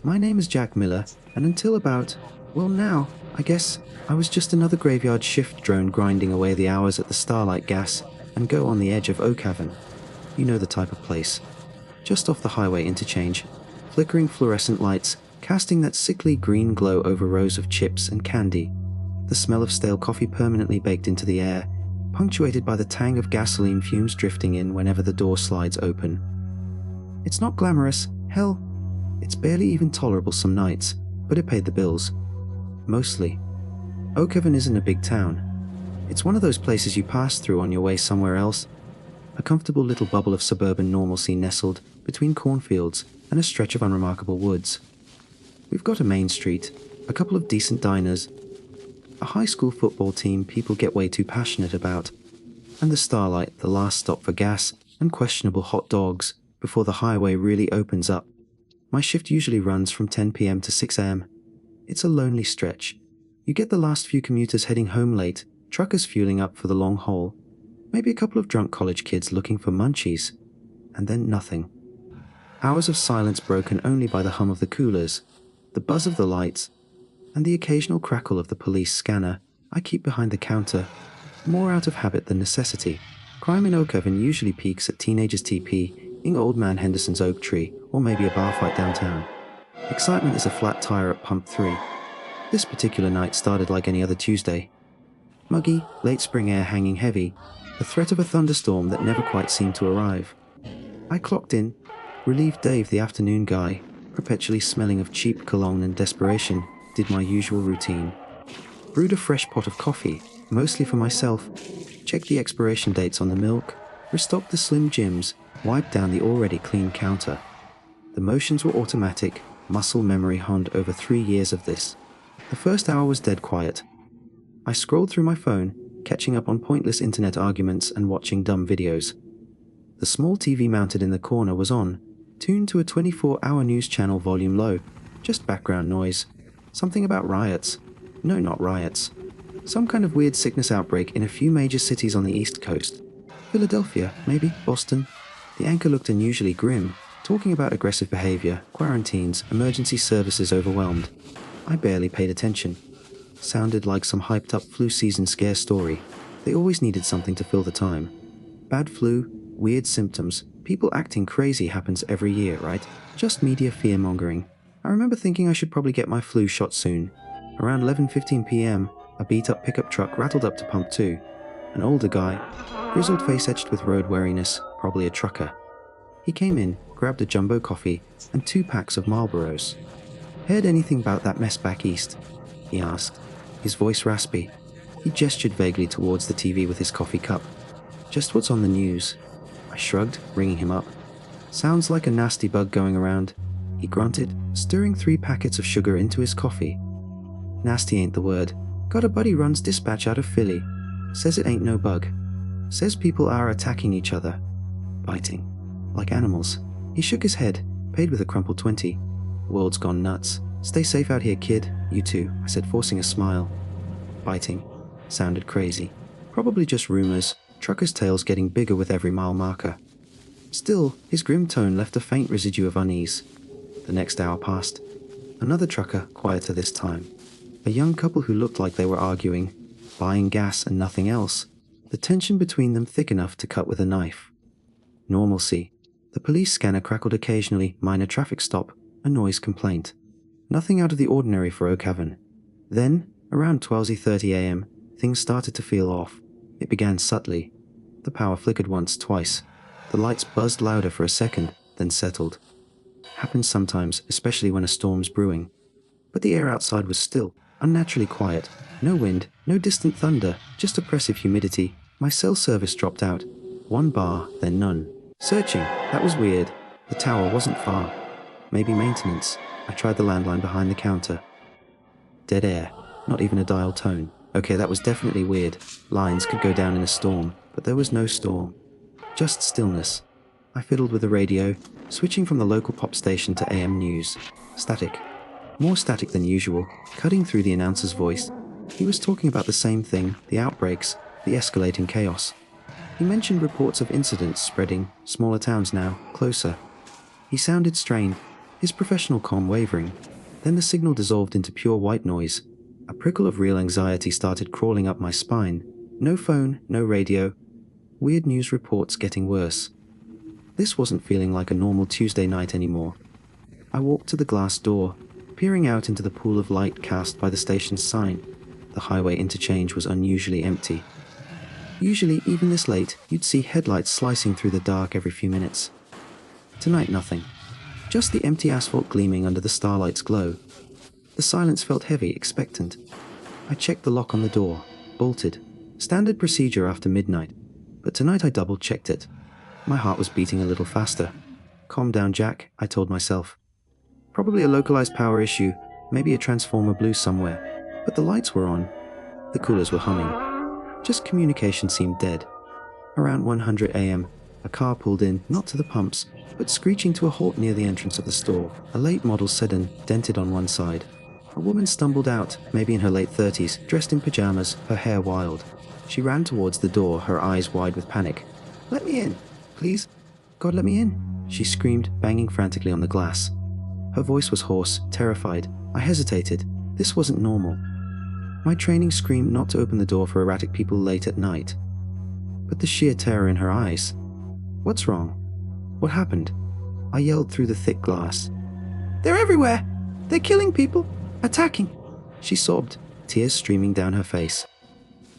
My name is Jack Miller, and until about, well now, I guess, I was just another graveyard shift drone grinding away the hours at the Starlight Gas and Go on the edge of Oak Haven. You know the type of place. Just off the highway interchange, flickering fluorescent lights casting that sickly green glow over rows of chips and candy, the smell of stale coffee permanently baked into the air, punctuated by the tang of gasoline fumes drifting in whenever the door slides open. It's not glamorous, hell, it's barely even tolerable some nights, but it paid the bills. Mostly. Oak Haven isn't a big town. It's one of those places you pass through on your way somewhere else, a comfortable little bubble of suburban normalcy nestled between cornfields and a stretch of unremarkable woods. We've got a main street, a couple of decent diners, a high school football team people get way too passionate about, and the Starlight, the last stop for gas and questionable hot dogs before the highway really opens up. My shift usually runs from 10 p.m. to 6 a.m. It's a lonely stretch. You get the last few commuters heading home late, truckers fueling up for the long haul, maybe a couple of drunk college kids looking for munchies, and then nothing. Hours of silence broken only by the hum of the coolers, the buzz of the lights, and the occasional crackle of the police scanner I keep behind the counter, more out of habit than necessity. Crime in Oak Haven usually peaks at teenagers TPing Old Man Henderson's oak tree, or maybe a bar fight downtown. Excitement is a flat tire at Pump 3. This particular night started like any other Tuesday. Muggy, late spring air hanging heavy, the threat of a thunderstorm that never quite seemed to arrive. I clocked in, relieved Dave, the afternoon guy, perpetually smelling of cheap cologne and desperation, did my usual routine. Brewed a fresh pot of coffee, mostly for myself, checked the expiration dates on the milk, restocked the Slim Jims, wiped down the already clean counter. The motions were automatic, muscle memory honed over 3 years of this. The first hour was dead quiet. I scrolled through my phone, catching up on pointless internet arguments and watching dumb videos. The small TV mounted in the corner was on, tuned to a 24-hour news channel volume low, just background noise. Something about riots. No, not riots. Some kind of weird sickness outbreak in a few major cities on the East Coast. Philadelphia, maybe, Boston. The anchor looked unusually grim, talking about aggressive behavior, quarantines, emergency services overwhelmed. I barely paid attention. Sounded like some hyped-up flu season scare story. They always needed something to fill the time. Bad flu, weird symptoms, people acting crazy happens every year, right? Just media fear-mongering. I remember thinking I should probably get my flu shot soon. Around 11:15 p.m., a beat-up pickup truck rattled up to Pump 2. An older guy, grizzled face etched with road weariness, probably a trucker. He came in, grabbed a jumbo coffee, and 2 packs of Marlboros. "Heard anything about that mess back east?" he asked, his voice raspy. He gestured vaguely towards the TV with his coffee cup. "Just what's on the news." I shrugged, ringing him up. "Sounds like a nasty bug going around," he grunted, stirring 3 packets of sugar into his coffee. "Nasty ain't the word. Got a buddy runs dispatch out of Philly. Says it ain't no bug. Says people are attacking each other. Biting. Like animals." He shook his head, paid with a crumpled 20. "World's gone nuts. Stay safe out here, kid. You too," I said, forcing a smile. Biting. Sounded crazy. Probably just rumors, truckers' tales getting bigger with every mile marker. Still, his grim tone left a faint residue of unease. The next hour passed. Another trucker, quieter this time. A young couple who looked like they were arguing, buying gas and nothing else. The tension between them thick enough to cut with a knife. Normalcy. The police scanner crackled occasionally, minor traffic stop, a noise complaint. Nothing out of the ordinary for Oak Haven. Then, around 12:30 a.m., things started to feel off. It began subtly. The power flickered once, twice. The lights buzzed louder for a second, then settled. Happens sometimes, especially when a storm's brewing. But the air outside was still, unnaturally quiet. No wind, no distant thunder, just oppressive humidity. My cell service dropped out. 1 bar, then none. Searching, that was weird. The tower wasn't far. Maybe maintenance. I tried the landline behind the counter. Dead air, not even a dial tone. Okay, that was definitely weird. Lines could go down in a storm, but there was no storm. Just stillness. I fiddled with the radio, switching from the local pop station to AM news. Static. More static than usual, cutting through the announcer's voice. He was talking about the same thing, the outbreaks, the escalating chaos. He mentioned reports of incidents spreading, smaller towns now, closer. He sounded strained, his professional calm wavering. Then the signal dissolved into pure white noise. A prickle of real anxiety started crawling up my spine. No phone, no radio. Weird news reports getting worse. This wasn't feeling like a normal Tuesday night anymore. I walked to the glass door, peering out into the pool of light cast by the station's sign. The highway interchange was unusually empty. Usually, even this late, you'd see headlights slicing through the dark every few minutes. Tonight, nothing. Just the empty asphalt gleaming under the starlight's glow. The silence felt heavy, expectant. I checked the lock on the door, bolted. Standard procedure after midnight. But tonight I double-checked it. My heart was beating a little faster. Calm down, Jack, I told myself. Probably a localized power issue, maybe a transformer blew somewhere. But the lights were on. The coolers were humming. Just communication seemed dead. Around 100 a.m., a car pulled in, not to the pumps, but screeching to a halt near the entrance of the store. A late model sedan dented on one side. A woman stumbled out, maybe in her late 30s, dressed in pajamas, her hair wild. She ran towards the door, her eyes wide with panic. "Let me in, please. God, let me in," she screamed, banging frantically on the glass. Her voice was hoarse, terrified. I hesitated. This wasn't normal. My training screamed not to open the door for erratic people late at night. But the sheer terror in her eyes. What's wrong? What happened? I yelled through the thick glass. "They're everywhere! They're killing people! Attacking!" She sobbed, tears streaming down her face.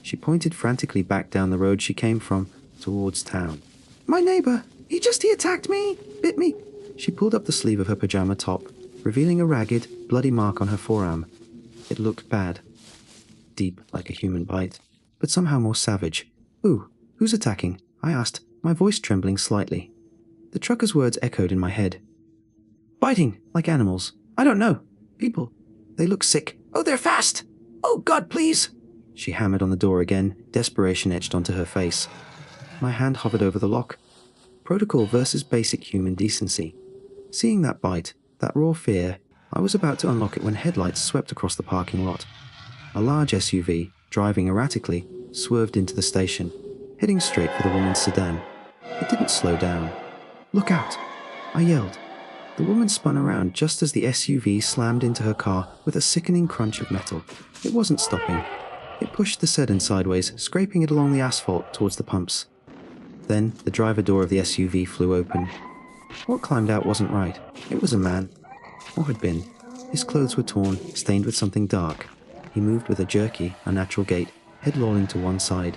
She pointed frantically back down the road she came from, towards town. "My neighbor! He attacked me! Bit me!" She pulled up the sleeve of her pajama top, revealing a ragged, bloody mark on her forearm. It looked bad. Deep, like a human bite, but somehow more savage. "Ooh, who's attacking?" I asked, my voice trembling slightly. The trucker's words echoed in my head. "Biting, like animals. I don't know. People. They look sick. Oh, they're fast! Oh, God, please!" She hammered on the door again, desperation etched onto her face. My hand hovered over the lock. Protocol versus basic human decency. Seeing that bite, that raw fear, I was about to unlock it when headlights swept across the parking lot. A large SUV, driving erratically, swerved into the station, heading straight for the woman's sedan. It didn't slow down. "Look out!" I yelled. The woman spun around just as the SUV slammed into her car with a sickening crunch of metal. It wasn't stopping. It pushed the sedan sideways, scraping it along the asphalt towards the pumps. Then, the driver door of the SUV flew open. What climbed out wasn't right. It was a man. Or had been. His clothes were torn, stained with something dark. He moved with a jerky, unnatural gait, head lolling to one side.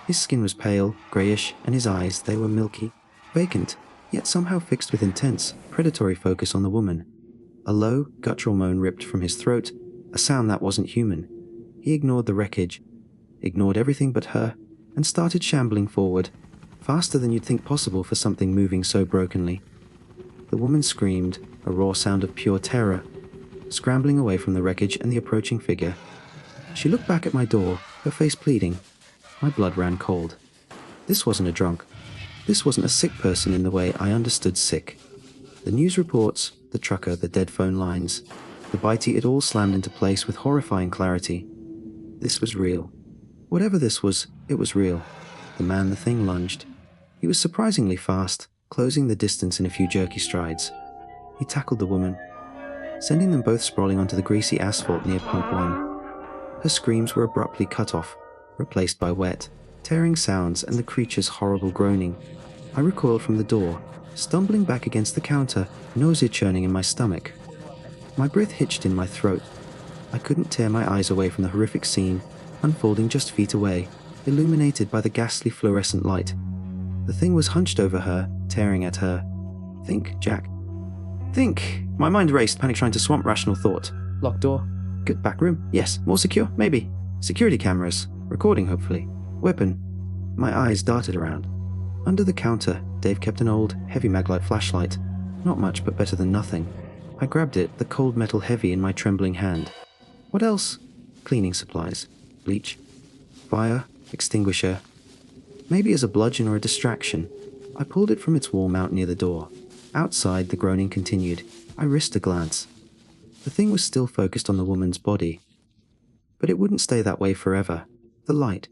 His skin was pale, greyish, and his eyes, they were milky, vacant, yet somehow fixed with intense, predatory focus on the woman. A low, guttural moan ripped from his throat, a sound that wasn't human. He ignored the wreckage, ignored everything but her, and started shambling forward, faster than you'd think possible for something moving so brokenly. The woman screamed, a raw sound of pure terror, scrambling away from the wreckage and the approaching figure. She looked back at my door, her face pleading. My blood ran cold. This wasn't a drunk. This wasn't a sick person in the way I understood sick. The news reports, the trucker, the dead phone lines, the bitey, it all slammed into place with horrifying clarity. This was real. Whatever this was, it was real. The man the thing lunged. He was surprisingly fast, closing the distance in a few jerky strides. He tackled the woman, sending them both sprawling onto the greasy asphalt near Pump 1. Her screams were abruptly cut off, replaced by wet, tearing sounds and the creature's horrible groaning. I recoiled from the door, stumbling back against the counter, nausea churning in my stomach. My breath hitched in my throat. I couldn't tear my eyes away from the horrific scene, unfolding just feet away, illuminated by the ghastly fluorescent light. The thing was hunched over her, tearing at her. Think, Jack. Think. My mind raced, panic trying to swamp rational thought. Locked door. Good back room. Yes. More secure? Maybe. Security cameras. Recording, hopefully. Weapon. My eyes darted around. Under the counter, Dave kept an old, heavy maglite flashlight. Not much, but better than nothing. I grabbed it, the cold metal heavy in my trembling hand. What else? Cleaning supplies. Bleach. Fire. Extinguisher. Maybe as a bludgeon or a distraction. I pulled it from its wall mount near the door. Outside, the groaning continued. I risked a glance. The thing was still focused on the woman's body. But it wouldn't stay that way forever. The light,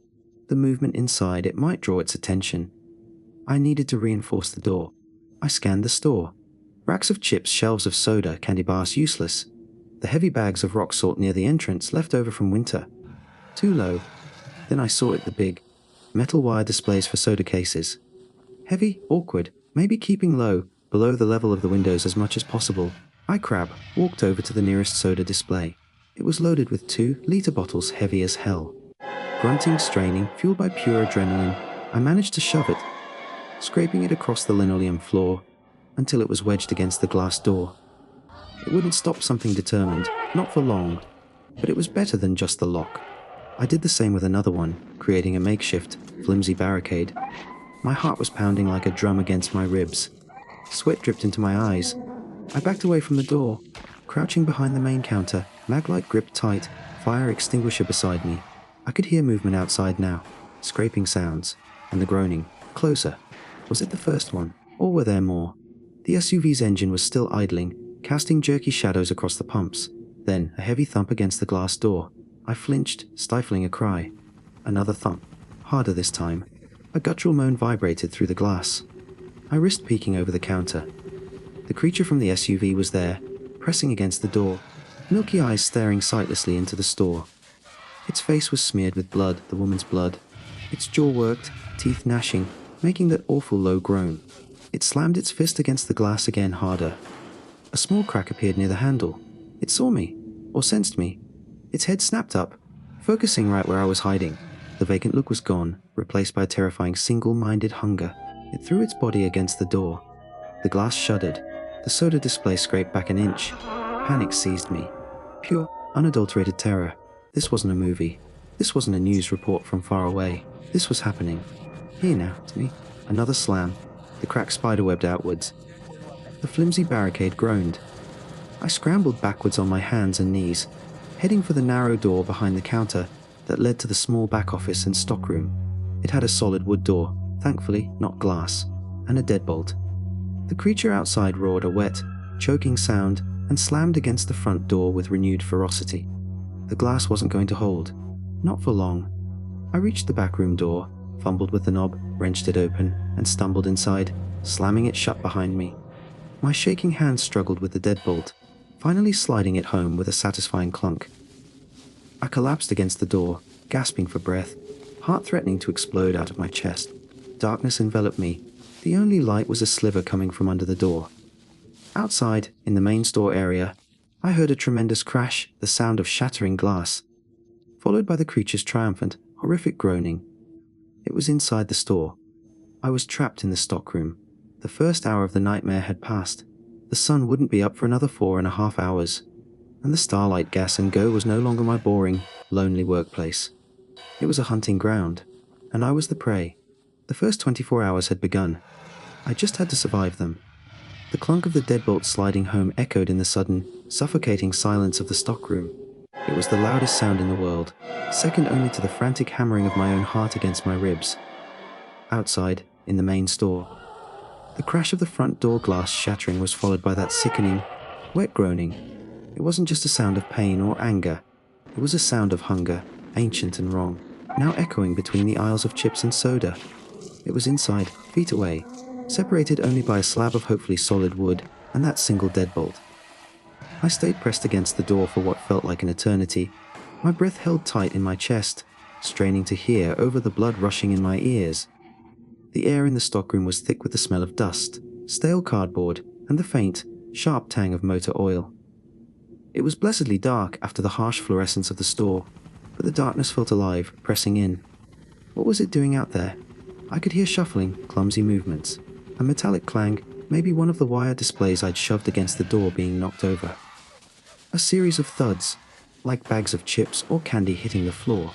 the movement inside, it might draw its attention. I needed to reinforce the door. I scanned the store. Racks of chips, shelves of soda, candy bars useless. The heavy bags of rock salt near the entrance left over from winter. Too low. Then I saw it, the big metal wire displays for soda cases. Heavy, awkward, maybe keeping low, below the level of the windows as much as possible. I walked over to the nearest soda display. It was loaded with 2-liter bottles heavy as hell. Grunting, straining, fueled by pure adrenaline, I managed to shove it, scraping it across the linoleum floor until it was wedged against the glass door. It wouldn't stop something determined, not for long, but it was better than just the lock. I did the same with another one, creating a makeshift, flimsy barricade. My heart was pounding like a drum against my ribs. Sweat dripped into my eyes. I backed away from the door, crouching behind the main counter, maglite gripped tight, fire extinguisher beside me. I could hear movement outside now, scraping sounds, and the groaning. Closer. Was it the first one, or were there more? The SUV's engine was still idling, casting jerky shadows across the pumps. Then, a heavy thump against the glass door. I flinched, stifling a cry. Another thump. Harder this time. A guttural moan vibrated through the glass. I risked peeking over the counter. The creature from the SUV was there, pressing against the door, milky eyes staring sightlessly into the store. Its face was smeared with blood, the woman's blood. Its jaw worked, teeth gnashing, making that awful low groan. It slammed its fist against the glass again, harder. A small crack appeared near the handle. It saw me, or sensed me. Its head snapped up, focusing right where I was hiding. The vacant look was gone, replaced by a terrifying single-minded hunger. It threw its body against the door. The glass shuddered. The soda display scraped back an inch. Panic seized me. Pure, unadulterated terror. This wasn't a movie. This wasn't a news report from far away. This was happening. Here now, to me. Another slam. The crack spiderwebbed outwards. The flimsy barricade groaned. I scrambled backwards on my hands and knees, heading for the narrow door behind the counter that led to the small back office and stockroom. It had a solid wood door, thankfully not glass, and a deadbolt. The creature outside roared a wet, choking sound and slammed against the front door with renewed ferocity. The glass wasn't going to hold. Not for long. I reached the backroom door, fumbled with the knob, wrenched it open, and stumbled inside, slamming it shut behind me. My shaking hand struggled with the deadbolt, finally sliding it home with a satisfying clunk. I collapsed against the door, gasping for breath, heart threatening to explode out of my chest. Darkness enveloped me. The only light was a sliver coming from under the door. Outside, in the main store area, I heard a tremendous crash, the sound of shattering glass, followed by the creature's triumphant, horrific groaning. It was inside the store. I was trapped in the stockroom. The first hour of the nightmare had passed. The sun wouldn't be up for another 4.5 hours, and the starlight gas and go was no longer my boring, lonely workplace. It was a hunting ground, and I was the prey. The first 24 hours had begun. I just had to survive them. The clunk of the deadbolt sliding home echoed in the sudden, suffocating silence of the stockroom. It was the loudest sound in the world, second only to the frantic hammering of my own heart against my ribs. Outside, in the main store, the crash of the front door glass shattering was followed by that sickening, wet groaning. It wasn't just a sound of pain or anger. It was a sound of hunger, ancient and wrong, now echoing between the aisles of chips and soda. It was inside, feet away, separated only by a slab of hopefully solid wood and that single deadbolt. I stayed pressed against the door for what felt like an eternity, my breath held tight in my chest, straining to hear over the blood rushing in my ears. The air in the stockroom was thick with the smell of dust, stale cardboard, and the faint, sharp tang of motor oil. It was blessedly dark after the harsh fluorescence of the store, but the darkness felt alive, pressing in. What was it doing out there? I could hear shuffling, clumsy movements, a metallic clang, maybe one of the wire displays I'd shoved against the door being knocked over. A series of thuds, like bags of chips or candy hitting the floor.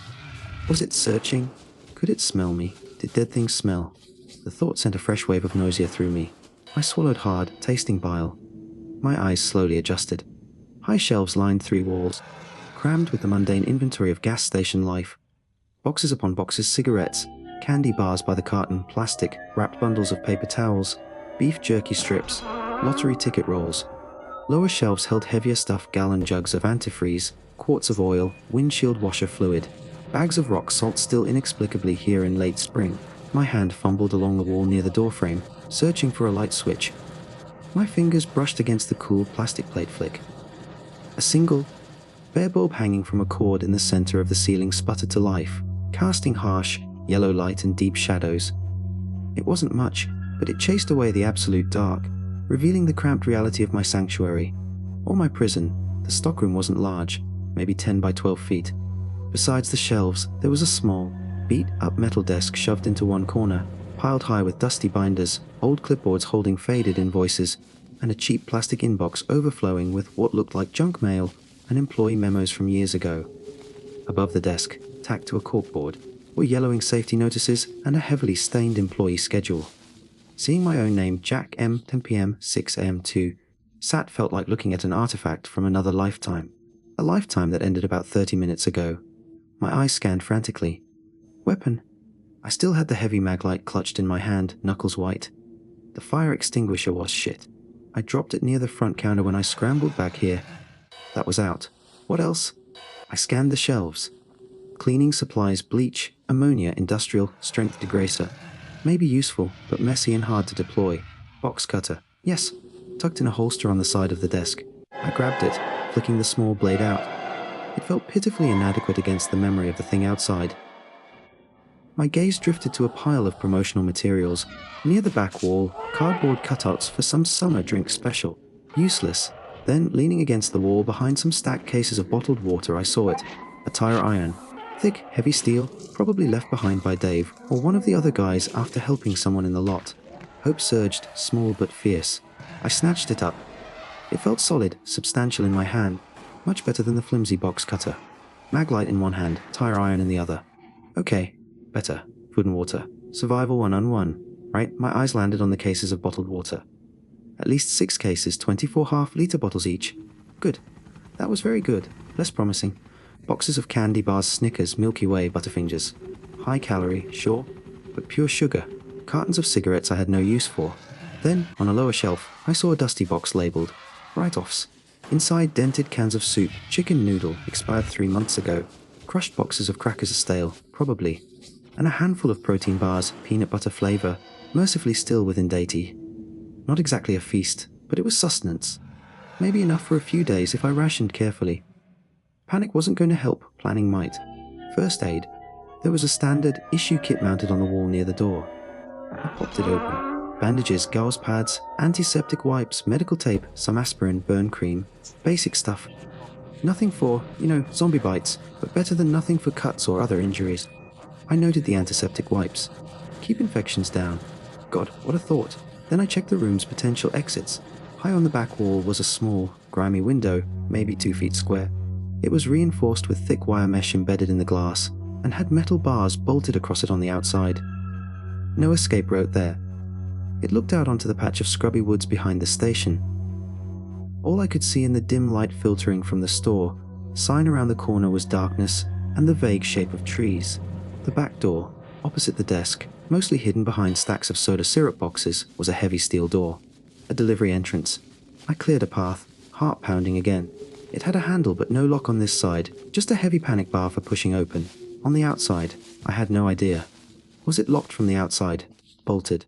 Was it searching? Could it smell me? Did dead things smell? The thought sent a fresh wave of nausea through me. I swallowed hard, tasting bile. My eyes slowly adjusted. High shelves lined 3 walls, crammed with the mundane inventory of gas station life. Boxes upon boxes, cigarettes, candy bars by the carton, plastic, wrapped bundles of paper towels, beef jerky strips, lottery ticket rolls. Lower shelves held heavier stuff, gallon jugs of antifreeze, quarts of oil, windshield washer fluid, bags of rock salt still inexplicably here in late spring. My hand fumbled along the wall near the doorframe, searching for a light switch. My fingers brushed against the cool plastic plate flick. A single, bare bulb hanging from a cord in the center of the ceiling sputtered to life, casting harsh, yellow light and deep shadows. It wasn't much, but it chased away the absolute dark, revealing the cramped reality of my sanctuary, or my prison. The stockroom wasn't large, maybe 10 by 12 feet. Besides the shelves, there was a small, beat-up metal desk shoved into one corner, piled high with dusty binders, old clipboards holding faded invoices, and a cheap plastic inbox overflowing with what looked like junk mail and employee memos from years ago. Above the desk, tacked to a corkboard, were yellowing safety notices and a heavily stained employee schedule. Seeing my own name, Jack M. 10 p.m. 6 a.m. 2, sat felt like looking at an artifact from another lifetime. A lifetime that ended about 30 minutes ago. My eyes scanned frantically. Weapon. I still had the heavy maglite clutched in my hand, knuckles white. The fire extinguisher was shit. I dropped it near the front counter when I scrambled back here. That was out. What else? I scanned the shelves. Cleaning supplies, bleach, ammonia, industrial, strength degraser. Maybe useful, but messy and hard to deploy. Box cutter. Yes, tucked in a holster on the side of the desk. I grabbed it, flicking the small blade out. It felt pitifully inadequate against the memory of the thing outside. My gaze drifted to a pile of promotional materials. Near the back wall, cardboard cutouts for some summer drink special. Useless. Then, leaning against the wall behind some stacked cases of bottled water, I saw it. A tire iron. Thick, heavy steel, probably left behind by Dave, or one of the other guys after helping someone in the lot. Hope surged, small but fierce. I snatched it up. It felt solid, substantial in my hand. Much better than the flimsy box cutter. Maglite in one hand, tire iron in the other. Okay, better. Food and water. Survival 1-on-1. Right, my eyes landed on the cases of bottled water. At least 6 cases, 24 half-liter bottles each. Good. That was very good. Less promising. Boxes of candy bars, Snickers, Milky Way, Butterfingers. High calorie, sure, but pure sugar. Cartons of cigarettes I had no use for. Then, on a lower shelf, I saw a dusty box labeled write-offs. Inside, dented cans of soup, chicken noodle, expired 3 months ago. Crushed boxes of crackers are stale, probably. And a handful of protein bars, peanut butter flavor, mercifully still within datey. Not exactly a feast, but it was sustenance. Maybe enough for a few days if I rationed carefully. Panic wasn't going to help, planning might. First aid. There was a standard issue kit mounted on the wall near the door. I popped it open. Bandages, gauze pads, antiseptic wipes, medical tape, some aspirin, burn cream. Basic stuff. Nothing for, zombie bites, but better than nothing for cuts or other injuries. I noted the antiseptic wipes. Keep infections down. God, what a thought. Then I checked the room's potential exits. High on the back wall was a small, grimy window, maybe 2 feet square. It was reinforced with thick wire mesh embedded in the glass, and had metal bars bolted across it on the outside. No escape route there. It looked out onto the patch of scrubby woods behind the station. All I could see in the dim light filtering from the store, sign around the corner was darkness and the vague shape of trees. The back door, opposite the desk, mostly hidden behind stacks of soda syrup boxes, was a heavy steel door. A delivery entrance. I cleared a path, heart pounding again. It had a handle but no lock on this side, just a heavy panic bar for pushing open. On the outside, I had no idea. Was it locked from the outside? Bolted?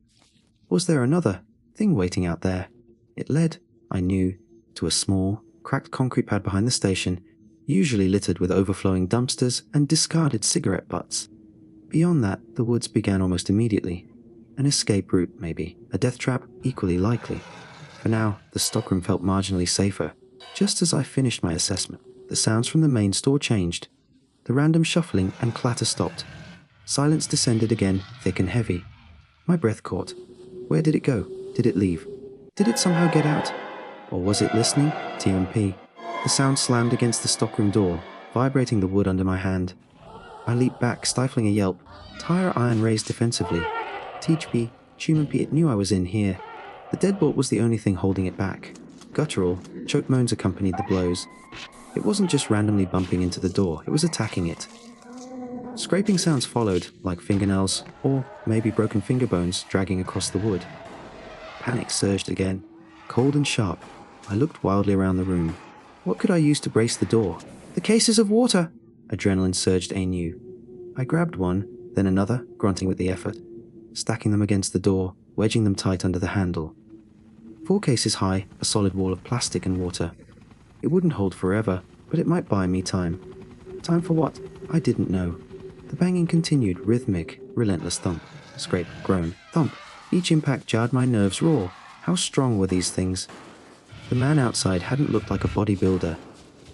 Was there another thing waiting out there? It led, I knew, to a small, cracked concrete pad behind the station, usually littered with overflowing dumpsters and discarded cigarette butts. Beyond that, the woods began almost immediately. An escape route, maybe. A death trap, equally likely. For now, the stockroom felt marginally safer. Just as I finished my assessment, the sounds from the main store changed. The random shuffling and clatter stopped. Silence descended again, thick and heavy. My breath caught. Where did it go? Did it leave? Did it somehow get out? Or was it listening? TMP. The sound slammed against the stockroom door, vibrating the wood under my hand. I leaped back, stifling a yelp. Tire iron raised defensively. Teach me, Chumanpi, it knew I was in here. The deadbolt was the only thing holding it back. Guttural, choke moans accompanied the blows. It wasn't just randomly bumping into the door, it was attacking it. Scraping sounds followed, like fingernails, or maybe broken finger bones dragging across the wood. Panic surged again. Cold and sharp, I looked wildly around the room. What could I use to brace the door? The cases of water! Adrenaline surged anew. I grabbed one, then another, grunting with the effort, stacking them against the door, wedging them tight under the handle. 4 cases high, a solid wall of plastic and water. It wouldn't hold forever, but it might buy me time. Time for what? I didn't know. The banging continued, rhythmic, relentless thump, scrape, groan, thump. Each impact jarred my nerves raw. How strong were these things? The man outside hadn't looked like a bodybuilder,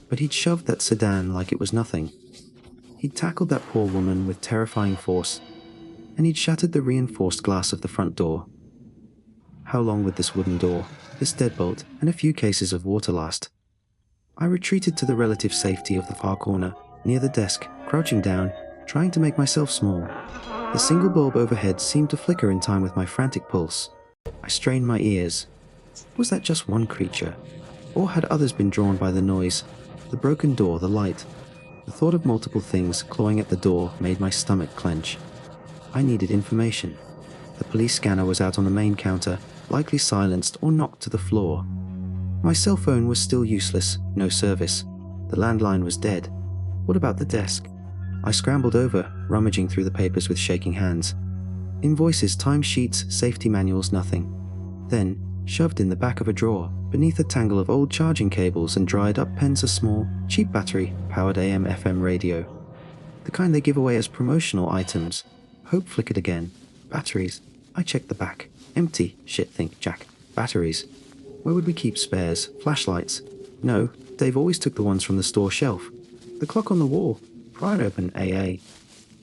but he'd shoved that sedan like it was nothing. He'd tackled that poor woman with terrifying force, and he'd shattered the reinforced glass of the front door. How long would this wooden door, this deadbolt, and a few cases of water last? I retreated to the relative safety of the far corner, near the desk, crouching down, trying to make myself small. The single bulb overhead seemed to flicker in time with my frantic pulse. I strained my ears. Was that just one creature? Or had others been drawn by the noise, the broken door, the light? The thought of multiple things clawing at the door made my stomach clench. I needed information. The police scanner was out on the main counter, likely silenced or knocked to the floor. My cell phone was still useless, no service. The landline was dead. What about the desk? I scrambled over, rummaging through the papers with shaking hands. Invoices, timesheets, safety manuals, nothing. Then, shoved in the back of a drawer, beneath a tangle of old charging cables and dried up pens, a small, cheap battery-powered AM/FM radio. The kind they give away as promotional items. Hope flickered again. Batteries. I checked the back. Empty. Shit, think Jack. Batteries. Where would we keep spares? Flashlights? No, Dave always took the ones from the store shelf. The clock on the wall. Pried open AA.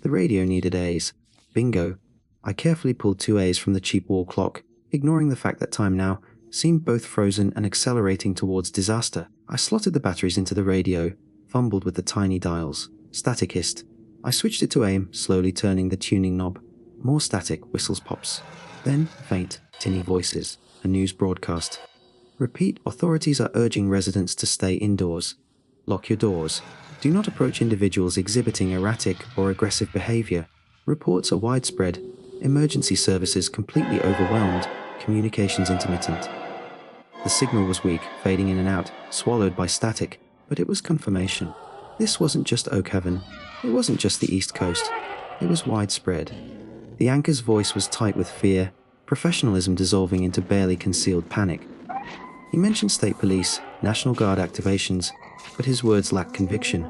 The radio needed A's. Bingo. I carefully pulled 2 A's from the cheap wall clock, ignoring the fact that time now seemed both frozen and accelerating towards disaster. I slotted the batteries into the radio, fumbled with the tiny dials. Static hissed. I switched it to aim, slowly turning the tuning knob. More static, whistles, pops. Then faint, tinny voices. A news broadcast. Repeat, authorities are urging residents to stay indoors. Lock your doors. Do not approach individuals exhibiting erratic or aggressive behavior. Reports are widespread. Emergency services completely overwhelmed. Communications intermittent. The signal was weak, fading in and out, swallowed by static, but it was confirmation. This wasn't just Oakhaven. It wasn't just the East Coast. It was widespread. The anchor's voice was tight with fear, professionalism dissolving into barely concealed panic. He mentioned state police, National Guard activations, but his words lacked conviction.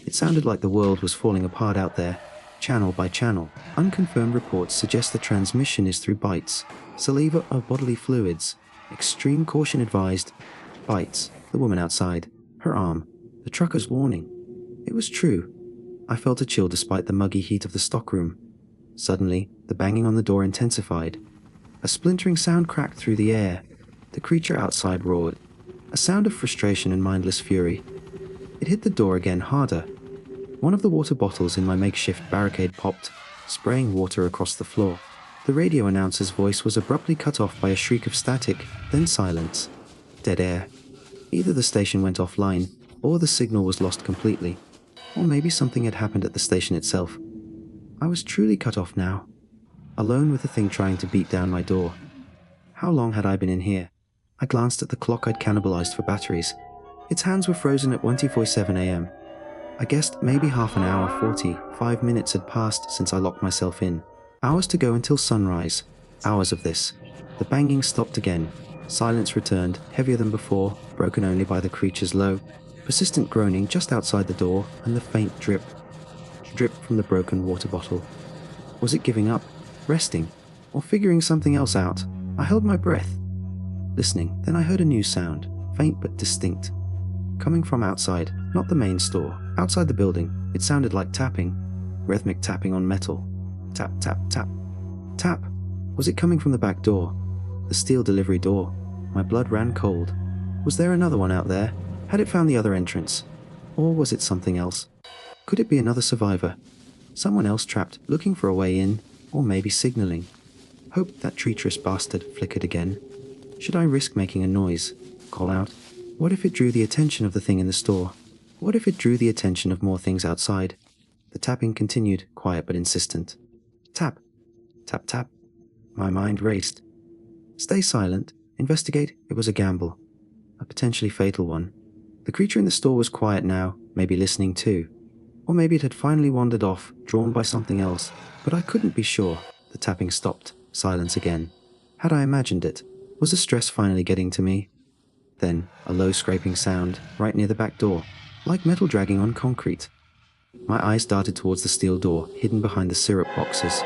It sounded like the world was falling apart out there, channel by channel. Unconfirmed reports suggest the transmission is through bites, saliva or bodily fluids. Extreme caution advised. Bites. The woman outside. Her arm. The trucker's warning. It was true. I felt a chill despite the muggy heat of the stockroom. Suddenly, the banging on the door intensified. A splintering sound cracked through the air. The creature outside roared. A sound of frustration and mindless fury. It hit the door again harder. One of the water bottles in my makeshift barricade popped, spraying water across the floor. The radio announcer's voice was abruptly cut off by a shriek of static, then silence. Dead air. Either the station went offline, or the signal was lost completely. Or maybe something had happened at the station itself. I was truly cut off now. Alone with the thing trying to beat down my door. How long had I been in here? I glanced at the clock I'd cannibalized for batteries. Its hands were frozen at 1:47 a.m. I guessed maybe half an hour, 45 minutes had passed since I locked myself in. Hours to go until sunrise. Hours of this. The banging stopped again. Silence returned, heavier than before, broken only by the creature's low, persistent groaning just outside the door and the faint drip. Drip from the broken water bottle. Was it giving up? Resting? Or figuring something else out? I held my breath. Listening, then I heard a new sound, faint but distinct. Coming from outside, not the main store. Outside the building, it sounded like tapping. Rhythmic tapping on metal. Tap, tap, tap. Tap! Was it coming from the back door? The steel delivery door. My blood ran cold. Was there another one out there? Had it found the other entrance? Or was it something else? Could it be another survivor? Someone else trapped, looking for a way in, or maybe signaling? Hope that treacherous bastard flickered again. Should I risk making a noise? Call out? What if it drew the attention of the thing in the store? What if it drew the attention of more things outside? The tapping continued, quiet but insistent. Tap. Tap, tap. My mind raced. Stay silent. Investigate. It was a gamble. A potentially fatal one. The creature in the store was quiet now, maybe listening too. Or maybe it had finally wandered off, drawn by something else. But I couldn't be sure. The tapping stopped. Silence again. Had I imagined it? Was the stress finally getting to me? Then, a low scraping sound, right near the back door, like metal dragging on concrete. My eyes darted towards the steel door, hidden behind the syrup boxes.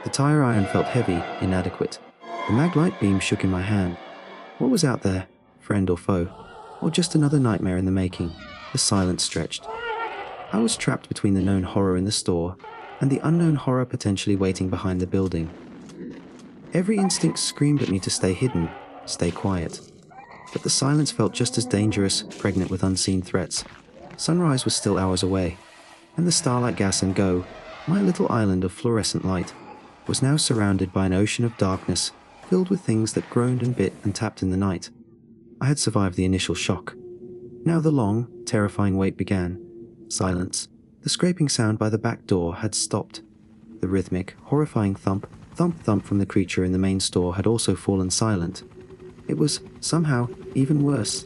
The tire iron felt heavy, inadequate. The mag light beam shook in my hand. What was out there? Friend or foe? Or just another nightmare in the making? The silence stretched. I was trapped between the known horror in the store and the unknown horror potentially waiting behind the building. Every instinct screamed at me to stay hidden, stay quiet. But the silence felt just as dangerous, pregnant with unseen threats. Sunrise was still hours away, and the starlight gas and go, my little island of fluorescent light, was now surrounded by an ocean of darkness, filled with things that groaned and bit and tapped in the night. I had survived the initial shock. Now the long, terrifying wait began. Silence. The scraping sound by the back door had stopped. The rhythmic, horrifying thump, thump, thump from the creature in the main store had also fallen silent. It was, somehow, even worse.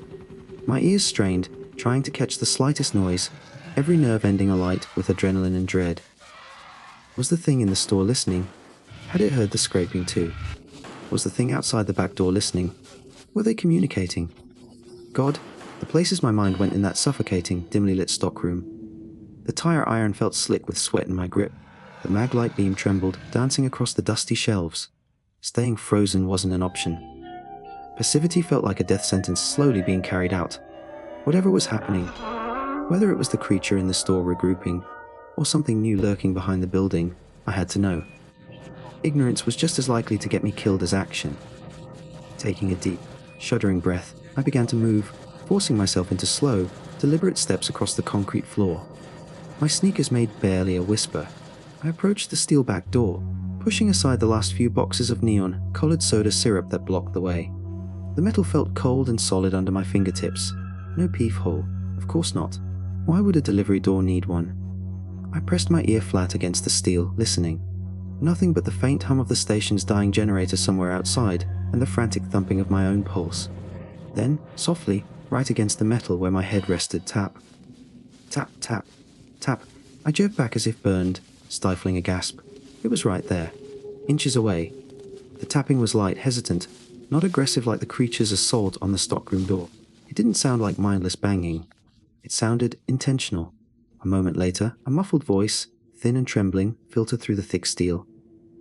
My ears strained, trying to catch the slightest noise, every nerve ending alight with adrenaline and dread. Was the thing in the store listening? Had it heard the scraping too? Was the thing outside the back door listening? Were they communicating? God, the places my mind went in that suffocating, dimly lit stockroom. The tire iron felt slick with sweat in my grip. The mag light beam trembled, dancing across the dusty shelves. Staying frozen wasn't an option. Passivity felt like a death sentence slowly being carried out. Whatever was happening, whether it was the creature in the store regrouping, or something new lurking behind the building, I had to know. Ignorance was just as likely to get me killed as action. Taking a deep, shuddering breath, I began to move, forcing myself into slow, deliberate steps across the concrete floor. My sneakers made barely a whisper. I approached the steel back door, pushing aside the last few boxes of neon-colored soda syrup that blocked the way. The metal felt cold and solid under my fingertips. No peep-hole. Of course not. Why would a delivery door need one? I pressed my ear flat against the steel, listening. Nothing but the faint hum of the station's dying generator somewhere outside, and the frantic thumping of my own pulse. Then, softly, right against the metal where my head rested, tap. Tap, tap, tap. I jerked back as if burned, stifling a gasp. It was right there, inches away. The tapping was light, hesitant, not aggressive like the creature's assault on the stockroom door. It didn't sound like mindless banging. It sounded intentional. A moment later, a muffled voice, thin and trembling, filtered through the thick steel.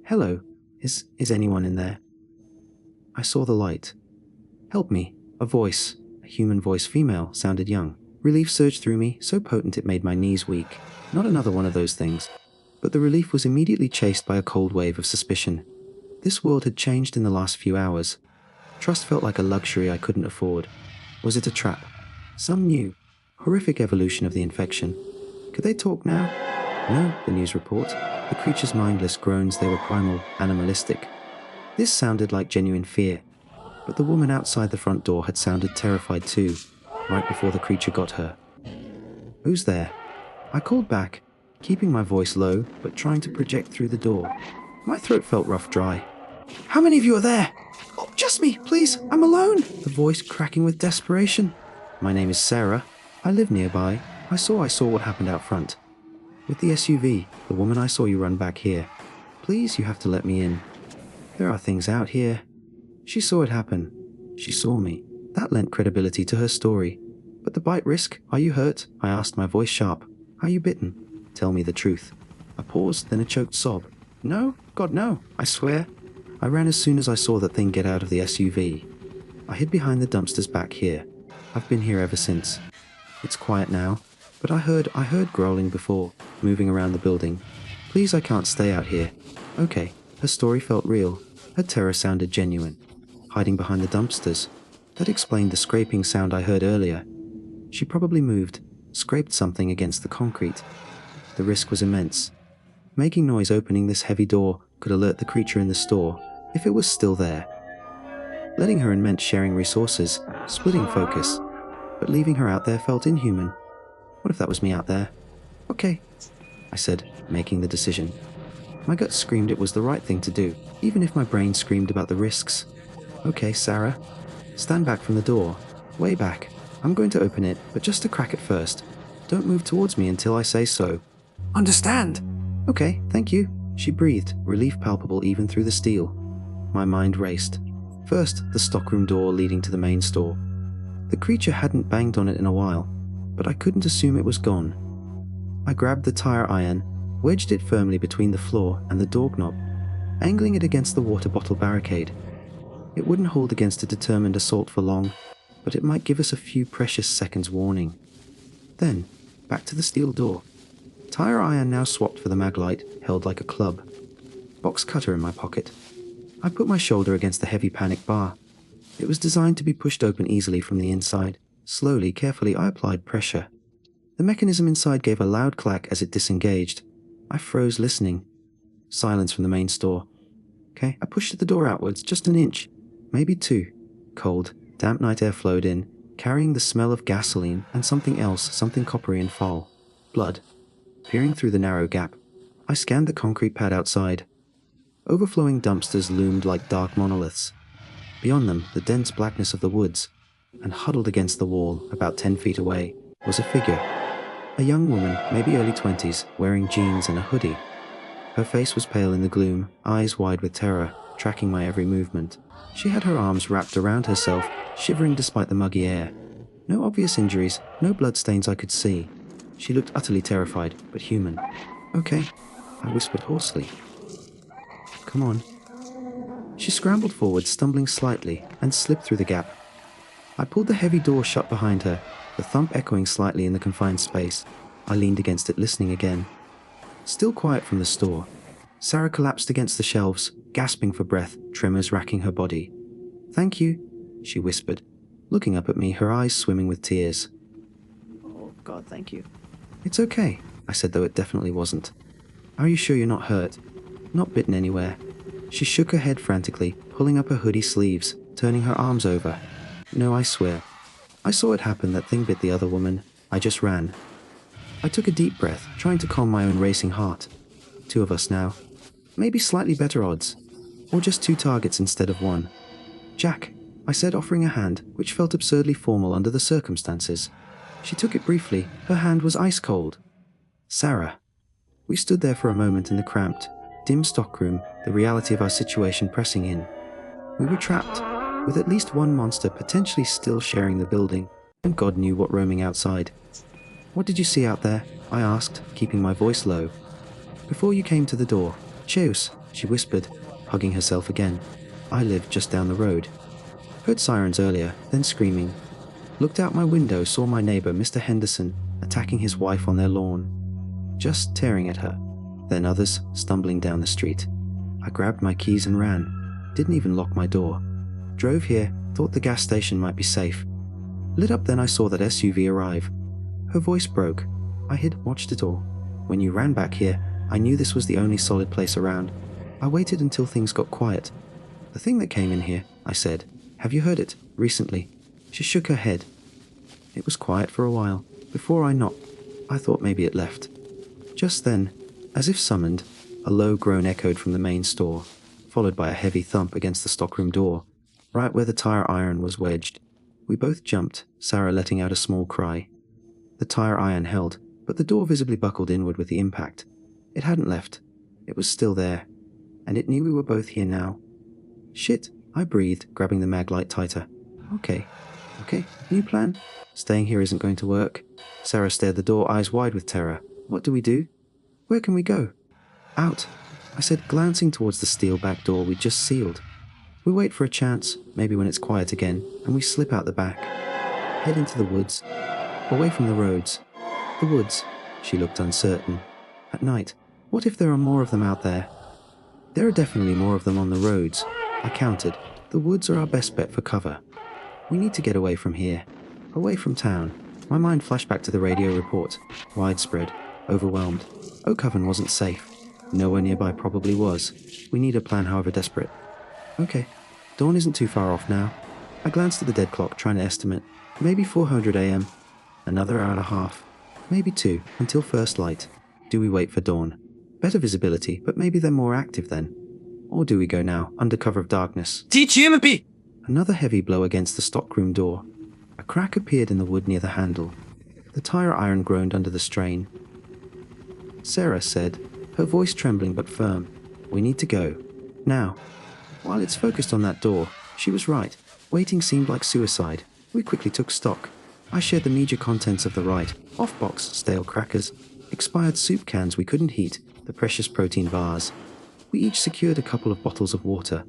"Hello, is anyone in there?" I saw the light. "Help me." A voice, a human voice, female, sounded young. Relief surged through me, so potent it made my knees weak. Not another one of those things. But the relief was immediately chased by a cold wave of suspicion. This world had changed in the last few hours. Trust felt like a luxury I couldn't afford. Was it a trap? Some new, horrific evolution of the infection? Could they talk now? No, the news report. The creature's mindless groans, they were primal, animalistic. This sounded like genuine fear. But the woman outside the front door had sounded terrified too, right before the creature got her. "Who's there?" I called back, keeping my voice low, but trying to project through the door. My throat felt rough dry. "How many of you are there?" "Oh, just me, please, I'm alone." The voice cracking with desperation. "My name is Sarah. I live nearby. I saw what happened out front. With the SUV, the woman I saw you run back here. Please, you have to let me in. There are things out here." She saw it happen. She saw me. That lent credibility to her story. "But the bite risk? Are you hurt?" I asked, my voice sharp. "Are you bitten? Tell me the truth." A pause, then a choked sob. "No, God, no, I swear." I ran as soon as I saw that thing get out of the SUV. I hid behind the dumpsters back here. I've been here ever since. It's quiet now, but I heard growling before, moving around the building. "Please, I can't stay out here." Okay, her story felt real. Her terror sounded genuine. Hiding behind the dumpsters. That explained the scraping sound I heard earlier. She probably moved, scraped something against the concrete. The risk was immense. Making noise opening this heavy door could alert the creature in the store, if it was still there. Letting her in meant sharing resources, splitting focus. But leaving her out there felt inhuman. What if that was me out there? "Okay," I said, making the decision. My gut screamed it was the right thing to do, even if my brain screamed about the risks. "Okay, Sarah. Stand back from the door. Way back. I'm going to open it, but just to crack it first. Don't move towards me until I say so." "Understand." "Okay, thank you." She breathed, relief palpable even through the steel. My mind raced. First, the stockroom door leading to the main store. The creature hadn't banged on it in a while, but I couldn't assume it was gone. I grabbed the tire iron, wedged it firmly between the floor and the door knob, angling it against the water bottle barricade. It wouldn't hold against a determined assault for long, but it might give us a few precious seconds warning. Then, back to the steel door. Tire iron now swapped for the maglite, held like a club. Box cutter in my pocket. I put my shoulder against the heavy panic bar. It was designed to be pushed open easily from the inside. Slowly, carefully, I applied pressure. The mechanism inside gave a loud clack as it disengaged. I froze, listening. Silence from the main store. Okay, I pushed the door outwards, just an inch, maybe two. Cold, damp night air flowed in, carrying the smell of gasoline and something else, something coppery and foul. Blood. Peering through the narrow gap, I scanned the concrete pad outside. Overflowing dumpsters loomed like dark monoliths. Beyond them, the dense blackness of the woods, and huddled against the wall, about 10 feet away, was a figure. A young woman, maybe early 20s, wearing jeans and a hoodie. Her face was pale in the gloom, eyes wide with terror, tracking my every movement. She had her arms wrapped around herself, shivering despite the muggy air. No obvious injuries, no bloodstains I could see. She looked utterly terrified, but human. "Okay," I whispered hoarsely. "Come on." She scrambled forward, stumbling slightly, and slipped through the gap. I pulled the heavy door shut behind her, the thump echoing slightly in the confined space. I leaned against it, listening again. Still quiet from the store. Sarah collapsed against the shelves, gasping for breath, tremors racking her body. "Thank you," she whispered, looking up at me, her eyes swimming with tears. "Oh, God, thank you." "It's okay," I said, though it definitely wasn't. "Are you sure you're not hurt? Not bitten anywhere?" She shook her head frantically, pulling up her hoodie sleeves, turning her arms over. "No, I swear. I saw it happen, that thing bit the other woman. I just ran." I took a deep breath, trying to calm my own racing heart. 2 of us now. Maybe slightly better odds. Or just 2 targets instead of 1. "Jack," I said, offering a hand, which felt absurdly formal under the circumstances. She took it briefly. Her hand was ice cold. "Sarah." We stood there for a moment in the cramped, dim stockroom, the reality of our situation pressing in. We were trapped, with at least one monster potentially still sharing the building, and God knew what roaming outside. "What did you see out there?" I asked, keeping my voice low. "Before you came to the door." "Cheus," she whispered, hugging herself again. I lived just down the road. Heard sirens earlier, then screaming. Looked out my window, saw my neighbor, Mr. Henderson, attacking his wife on their lawn. Just tearing at her. Then others stumbling down the street. I grabbed my keys and ran. Didn't even lock my door. Drove here, thought the gas station might be safe. Lit up, then I saw that SUV arrive. Her voice broke. I had watched it all. When you ran back here, I knew this was the only solid place around. I waited until things got quiet. "The thing that came in here," I said. "Have you heard it? Recently?" She shook her head. It was quiet for a while. Before I knocked, I thought maybe it left. Just then, as if summoned, a low groan echoed from the main store, followed by a heavy thump against the stockroom door, right where the tire iron was wedged. We both jumped, Sarah letting out a small cry. The tire iron held, but the door visibly buckled inward with the impact. It hadn't left. It was still there, and it knew we were both here now. "Shit," I breathed, grabbing the mag light tighter. Okay, new plan? Staying here isn't going to work." Sarah stared the door, eyes wide with terror. "What do we do? Where can we go?" "Out," I said, glancing towards the steel back door we'd just sealed. "We wait for a chance, maybe when it's quiet again, and we slip out the back. Head into the woods. Away from the roads." "The woods," she looked uncertain. "At night, what if there are more of them out there?" "There are definitely more of them on the roads," I countered. "The woods are our best bet for cover. We need to get away from here. Away from town." My mind flashed back to the radio report. Widespread. Overwhelmed. Oakhaven wasn't safe. Nowhere nearby probably was. We need a plan, however desperate. "Okay. Dawn isn't too far off now." I glanced at the dead clock, trying to estimate. Maybe 400 a.m. Another hour and a half. Maybe 2, until first light. Do we wait for dawn? Better visibility, but maybe they're more active then. Or do we go now, under cover of darkness? Another heavy blow against the stockroom door. A crack appeared in the wood near the handle. The tire iron groaned under the strain. Sarah said, her voice trembling but firm, "We need to go. Now." While it's focused on that door, She was right. Waiting seemed like suicide. We quickly took stock. I shared the meager contents of the off-box stale crackers, expired soup cans we couldn't heat, the precious protein bars. We each secured a couple of bottles of water.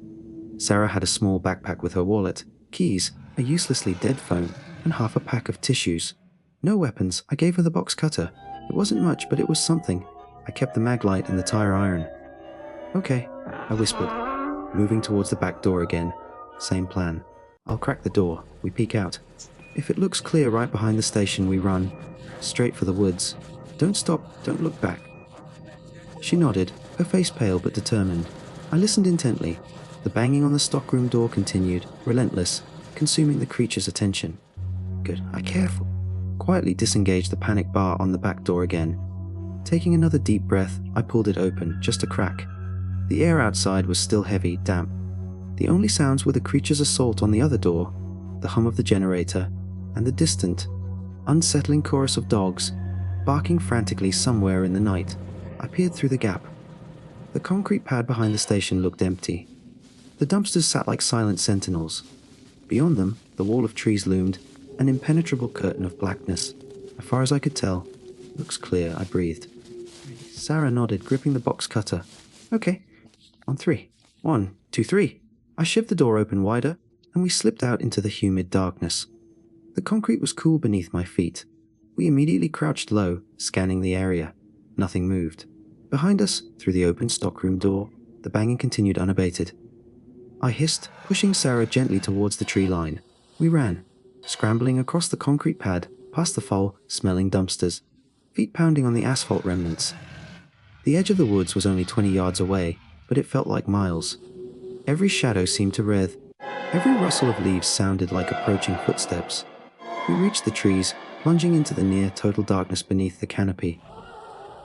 Sarah had a small backpack with her wallet, keys, a uselessly dead phone, and half a pack of tissues. No weapons. I gave her the box cutter. It wasn't much, but it was something. I kept the mag light and the tire iron. Okay, I whispered, moving towards the back door again. Same plan. I'll crack the door. We peek out. If it looks clear right behind the station, we run. Straight for the woods. Don't stop, don't look back. She nodded, her face pale but determined. I listened intently. The banging on the stockroom door continued, relentless, consuming the creature's attention. Good, I careful. Quietly disengaged the panic bar on the back door again. Taking another deep breath, I pulled it open, just a crack. The air outside was still heavy, damp. The only sounds were the creature's assault on the other door, the hum of the generator, and the distant, unsettling chorus of dogs, barking frantically somewhere in the night. I peered through the gap. The concrete pad behind the station looked empty. The dumpsters sat like silent sentinels. Beyond them, the wall of trees loomed, an impenetrable curtain of blackness. As far as I could tell, looks clear, I breathed. Sarah nodded, gripping the box cutter. Okay, on 3. 1, 2, 3. I shoved the door open wider, and we slipped out into the humid darkness. The concrete was cool beneath my feet. We immediately crouched low, scanning the area. Nothing moved. Behind us, through the open stockroom door, the banging continued unabated. I hissed, pushing Sarah gently towards the tree line. We ran, scrambling across the concrete pad, past the foul-smelling dumpsters, feet pounding on the asphalt remnants. The edge of the woods was only 20 yards away, but it felt like miles. Every shadow seemed to writhe. Every rustle of leaves sounded like approaching footsteps. We reached the trees, plunging into the near-total darkness beneath the canopy.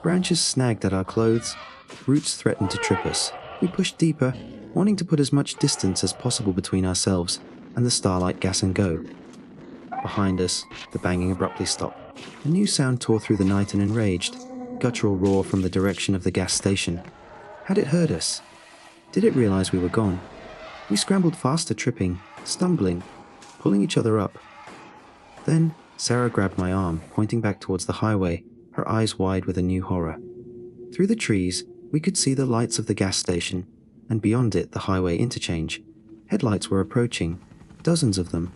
Branches snagged at our clothes, roots threatened to trip us. We pushed deeper, wanting to put as much distance as possible between ourselves and the starlight gas and go. Behind us, the banging abruptly stopped. A new sound tore through the night and enraged, guttural roar from the direction of the gas station. Had it heard us? Did it realize we were gone? We scrambled faster, tripping, stumbling, pulling each other up. Then, Sarah grabbed my arm, pointing back towards the highway, her eyes wide with a new horror. Through the trees, we could see the lights of the gas station, and beyond it the highway interchange. Headlights were approaching, dozens of them.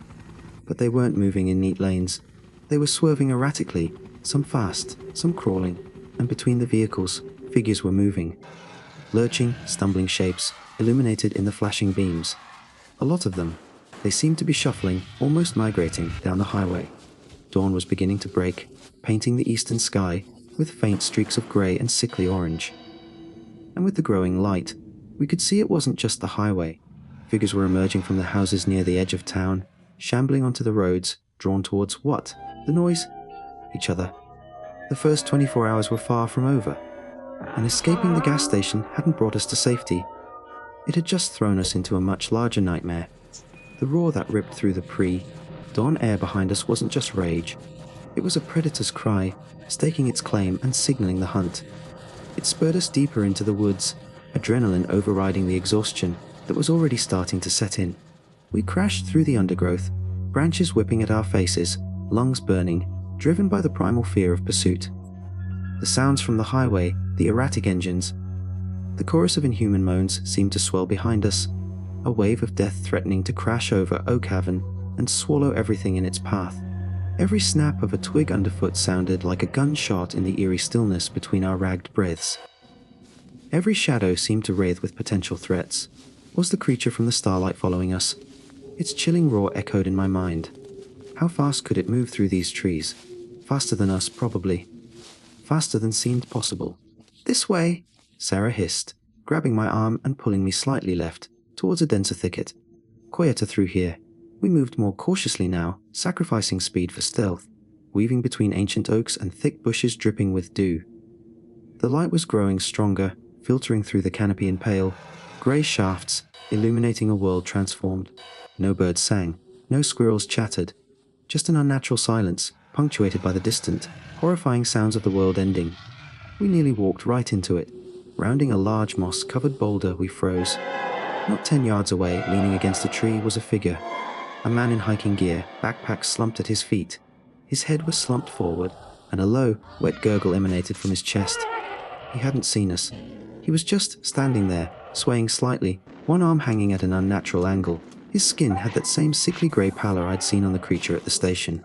But they weren't moving in neat lanes. They were swerving erratically, some fast, some crawling, and between the vehicles, figures were moving. Lurching, stumbling shapes, illuminated in the flashing beams. A lot of them. They seemed to be shuffling, almost migrating, down the highway. Dawn was beginning to break, painting the eastern sky with faint streaks of grey and sickly orange. And with the growing light, we could see it wasn't just the highway. Figures were emerging from the houses near the edge of town, shambling onto the roads, drawn towards what? The noise? Each other. The first 24 hours were far from over, and escaping the gas station hadn't brought us to safety. It had just thrown us into a much larger nightmare. The roar that ripped through the pre-dawn air behind us wasn't just rage. It was a predator's cry, staking its claim and signaling the hunt. It spurred us deeper into the woods, adrenaline overriding the exhaustion that was already starting to set in. We crashed through the undergrowth, branches whipping at our faces, lungs burning, driven by the primal fear of pursuit. The sounds from the highway, the erratic engines, the chorus of inhuman moans seemed to swell behind us, a wave of death threatening to crash over Oak Haven and swallow everything in its path. Every snap of a twig underfoot sounded like a gunshot in the eerie stillness between our ragged breaths. Every shadow seemed to writhe with potential threats. Was the creature from the starlight following us? Its chilling roar echoed in my mind. How fast could it move through these trees? Faster than us, probably. Faster than seemed possible. "This way," Sarah hissed, grabbing my arm and pulling me slightly left, towards a denser thicket. Quieter through here. We moved more cautiously now, sacrificing speed for stealth, weaving between ancient oaks and thick bushes dripping with dew. The light was growing stronger, filtering through the canopy in pale, grey shafts, illuminating a world transformed. No birds sang, no squirrels chattered, just an unnatural silence, punctuated by the distant, horrifying sounds of the world ending. We nearly walked right into it. Rounding a large moss-covered boulder, we froze. Not 10 yards away, leaning against a tree, was a figure. A man in hiking gear, backpack slumped at his feet. His head was slumped forward, and a low, wet gurgle emanated from his chest. He hadn't seen us. He was just standing there, swaying slightly, one arm hanging at an unnatural angle. His skin had that same sickly grey pallor I'd seen on the creature at the station.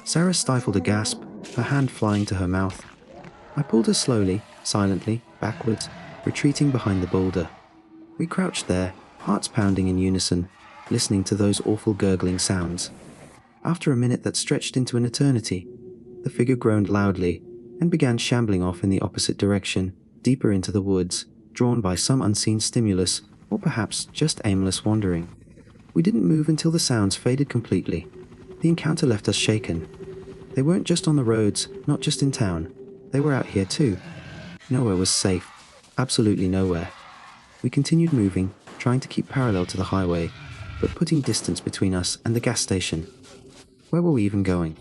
Sarah stifled a gasp, her hand flying to her mouth. I pulled her slowly, silently, backwards, retreating behind the boulder. We crouched there, hearts pounding in unison, listening to those awful gurgling sounds. After a minute that stretched into an eternity, the figure groaned loudly and began shambling off in the opposite direction, deeper into the woods, drawn by some unseen stimulus, or perhaps just aimless wandering. We didn't move until the sounds faded completely. The encounter left us shaken. They weren't just on the roads, not just in town. They were out here too. Nowhere was safe. Absolutely nowhere. We continued moving, trying to keep parallel to the highway, but putting distance between us and the gas station. Where were we even going?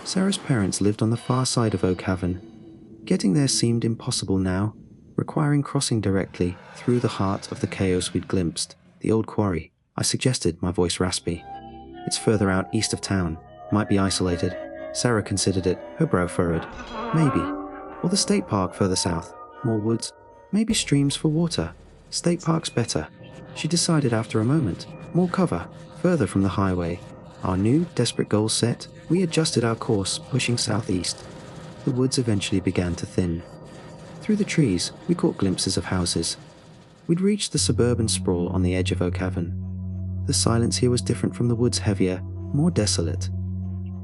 Sarah's parents lived on the far side of Oak Haven. Getting there seemed impossible now, requiring crossing directly through the heart of the chaos we'd glimpsed, the old quarry. I suggested, my voice raspy. It's further out east of town, might be isolated. Sarah considered it, her brow furrowed. Maybe. Or the state park further south, more woods, maybe streams for water. State park's better. She decided after a moment. More cover, further from the highway. Our new, desperate goal set, we adjusted our course, pushing southeast. The woods eventually began to thin. Through the trees, we caught glimpses of houses. We'd reached the suburban sprawl on the edge of Oak Haven. The silence here was different from the woods, heavier, more desolate.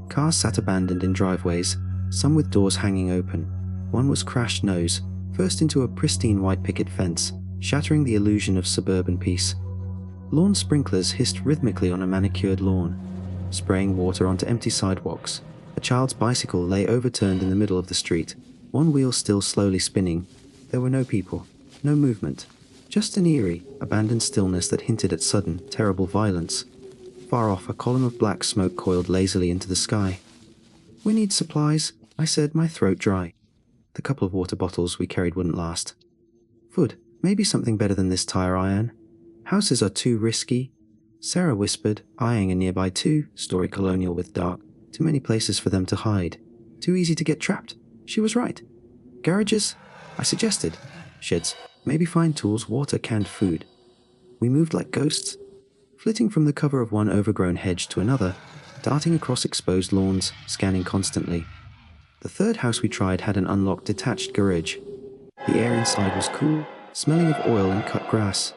Cars sat abandoned in driveways, some with doors hanging open. One was crashed nose, first into a pristine white picket fence, shattering the illusion of suburban peace. Lawn sprinklers hissed rhythmically on a manicured lawn, spraying water onto empty sidewalks. A child's bicycle lay overturned in the middle of the street, one wheel still slowly spinning. There were no people, no movement, just an eerie, abandoned stillness that hinted at sudden, terrible violence. Far off, a column of black smoke coiled lazily into the sky. "We need supplies," I said, my throat dry. The couple of water bottles we carried wouldn't last. "Food, maybe something better than this tire iron. Houses are too risky," Sarah whispered, eyeing a nearby two-story colonial with dark, too many places for them to hide. Too easy to get trapped. She was right. "Garages?" I suggested. "Sheds. Maybe find tools, water, canned food." We moved like ghosts, flitting from the cover of one overgrown hedge to another, darting across exposed lawns, scanning constantly. The third house we tried had an unlocked detached garage. The air inside was cool, smelling of oil and cut grass.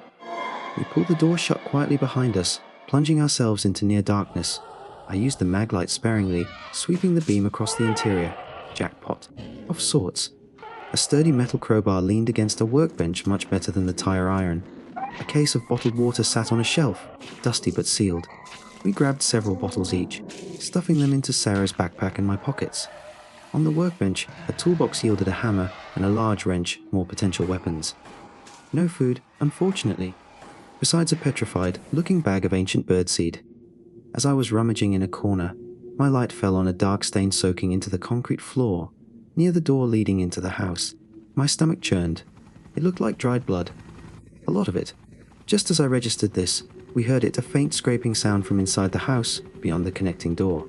We pulled the door shut quietly behind us, plunging ourselves into near darkness. I used the mag light sparingly, sweeping the beam across the interior. Jackpot. Of sorts. A sturdy metal crowbar leaned against a workbench much better than the tire iron. A case of bottled water sat on a shelf, dusty but sealed. We grabbed several bottles each, stuffing them into Sarah's backpack and my pockets. On the workbench, a toolbox yielded a hammer and a large wrench, more potential weapons. No food, unfortunately, besides a petrified, looking bag of ancient birdseed. As I was rummaging in a corner, my light fell on a dark stain soaking into the concrete floor, near the door leading into the house. My stomach churned. It looked like dried blood. A lot of it. Just as I registered this, we heard it, a faint scraping sound from inside the house, beyond the connecting door.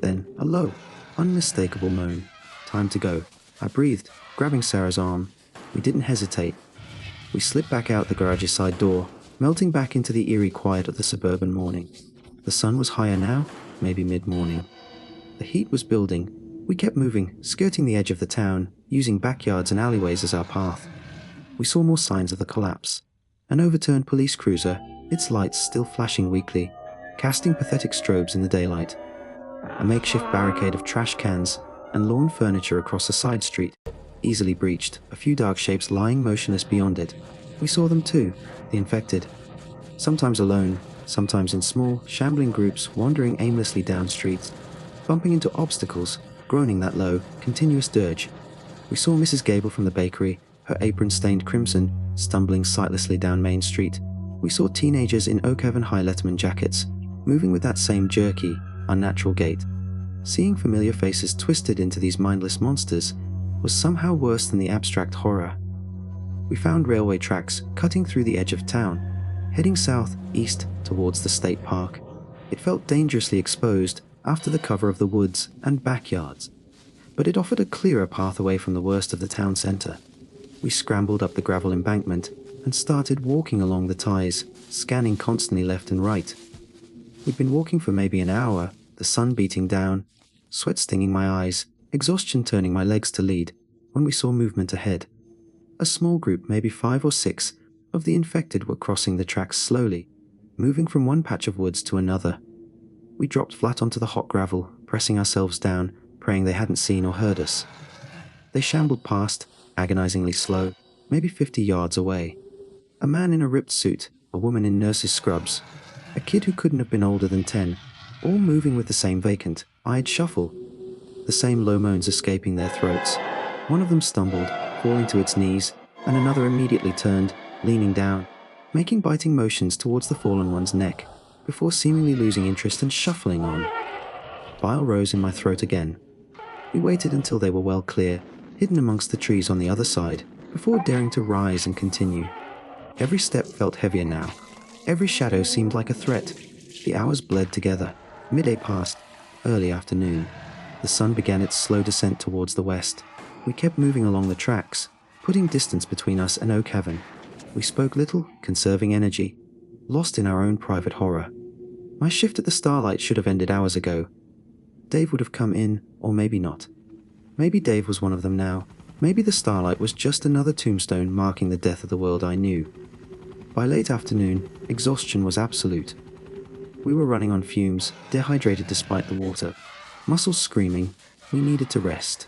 Then a low, unmistakable moan. Time to go. I breathed, grabbing Sarah's arm. We didn't hesitate. We slipped back out the garage's side door, melting back into the eerie quiet of the suburban morning. The sun was higher now, maybe mid-morning. The heat was building. We kept moving, skirting the edge of the town, using backyards and alleyways as our path. We saw more signs of the collapse. An overturned police cruiser, its lights still flashing weakly, casting pathetic strobes in the daylight. A makeshift barricade of trash cans and lawn furniture across a side street, easily breached, a few dark shapes lying motionless beyond it. We saw them too, the infected. Sometimes alone, sometimes in small, shambling groups wandering aimlessly down streets, bumping into obstacles, groaning that low, continuous dirge. We saw Mrs. Gable from the bakery, her apron stained crimson, stumbling sightlessly down Main Street. We saw teenagers in Oak Haven High Letterman jackets, moving with that same jerky, unnatural gait. Seeing familiar faces twisted into these mindless monsters was somehow worse than the abstract horror. We found railway tracks cutting through the edge of town, heading south east towards the state park. It felt dangerously exposed after the cover of the woods and backyards, but it offered a clearer path away from the worst of the town center. We scrambled up the gravel embankment and started walking along the ties, scanning constantly left and right. We'd been walking for maybe an hour, the sun beating down, sweat stinging my eyes, exhaustion turning my legs to lead, when we saw movement ahead. A small group, maybe 5 or 6, of the infected were crossing the tracks slowly, moving from one patch of woods to another. We dropped flat onto the hot gravel, pressing ourselves down, praying they hadn't seen or heard us. They shambled past, agonizingly slow, maybe 50 yards away. A man in a ripped suit, a woman in nurse's scrubs, a kid who couldn't have been older than 10, all moving with the same vacant-eyed shuffle, the same low moans escaping their throats. One of them stumbled, falling to its knees, and another immediately turned, leaning down, making biting motions towards the fallen one's neck, before seemingly losing interest and shuffling on. Bile rose in my throat again. We waited until they were well clear, hidden amongst the trees on the other side, before daring to rise and continue. Every step felt heavier now. Every shadow seemed like a threat. The hours bled together. Midday passed. Early afternoon. The sun began its slow descent towards the west. We kept moving along the tracks, putting distance between us and Oak Heaven. We spoke little, conserving energy, lost in our own private horror. My shift at the Starlight should have ended hours ago. Dave would have come in, or maybe not. Maybe Dave was one of them now. Maybe the Starlight was just another tombstone marking the death of the world I knew. By late afternoon, exhaustion was absolute. We were running on fumes, dehydrated despite the water. Muscles screaming, we needed to rest.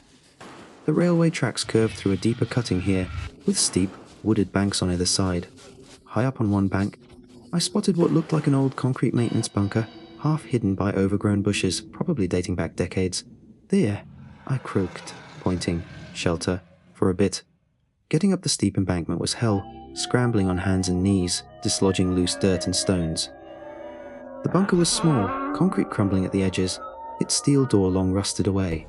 The railway tracks curved through a deeper cutting here, with steep, wooded banks on either side. High up on one bank, I spotted what looked like an old concrete maintenance bunker, half hidden by overgrown bushes, probably dating back decades. There, I croaked, pointing. Shelter, for a bit. Getting up the steep embankment was hell, scrambling on hands and knees, dislodging loose dirt and stones. The bunker was small, concrete crumbling at the edges, its steel door long rusted away.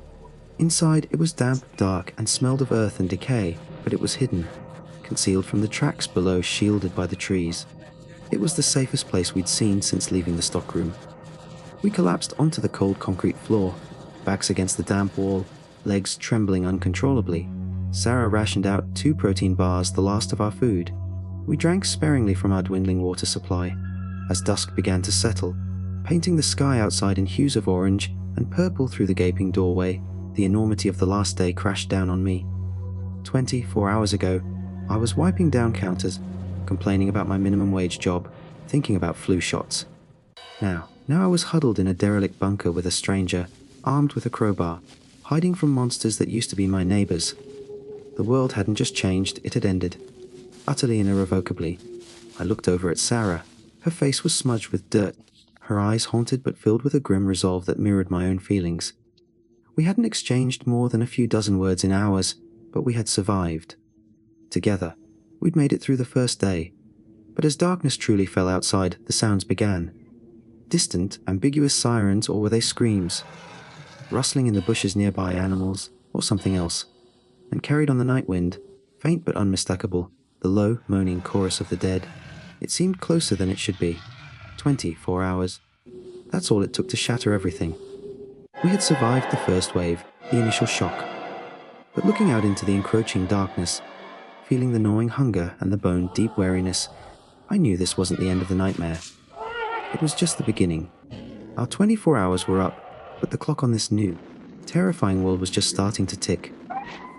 Inside, it was damp, dark, and smelled of earth and decay, but it was hidden, concealed from the tracks below, shielded by the trees. It was the safest place we'd seen since leaving the stockroom. We collapsed onto the cold concrete floor, backs against the damp wall, legs trembling uncontrollably. Sarah rationed out 2 protein bars, the last of our food. We drank sparingly from our dwindling water supply. As dusk began to settle, painting the sky outside in hues of orange and purple through the gaping doorway, the enormity of the last day crashed down on me. 24 hours ago, I was wiping down counters, complaining about my minimum wage job, thinking about flu shots. Now I was huddled in a derelict bunker with a stranger, armed with a crowbar, hiding from monsters that used to be my neighbors. The world hadn't just changed, it had ended. Utterly and irrevocably. I looked over at Sarah. Her face was smudged with dirt, her eyes haunted but filled with a grim resolve that mirrored my own feelings. We hadn't exchanged more than a few dozen words in hours, but we had survived. Together, we'd made it through the first day. But as darkness truly fell outside, the sounds began. Distant, ambiguous sirens, or were they screams? Rustling in the bushes nearby, animals, or something else. And carried on the night wind, faint but unmistakable, the low, moaning chorus of the dead. It seemed closer than it should be. 24 hours. That's all it took to shatter everything. We had survived the first wave, the initial shock. But looking out into the encroaching darkness, feeling the gnawing hunger and the bone-deep weariness, I knew this wasn't the end of the nightmare. It was just the beginning. Our 24 hours were up, but the clock on this new, terrifying world was just starting to tick.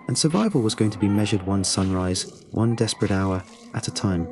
And survival was going to be measured one sunrise, one desperate hour, at a time.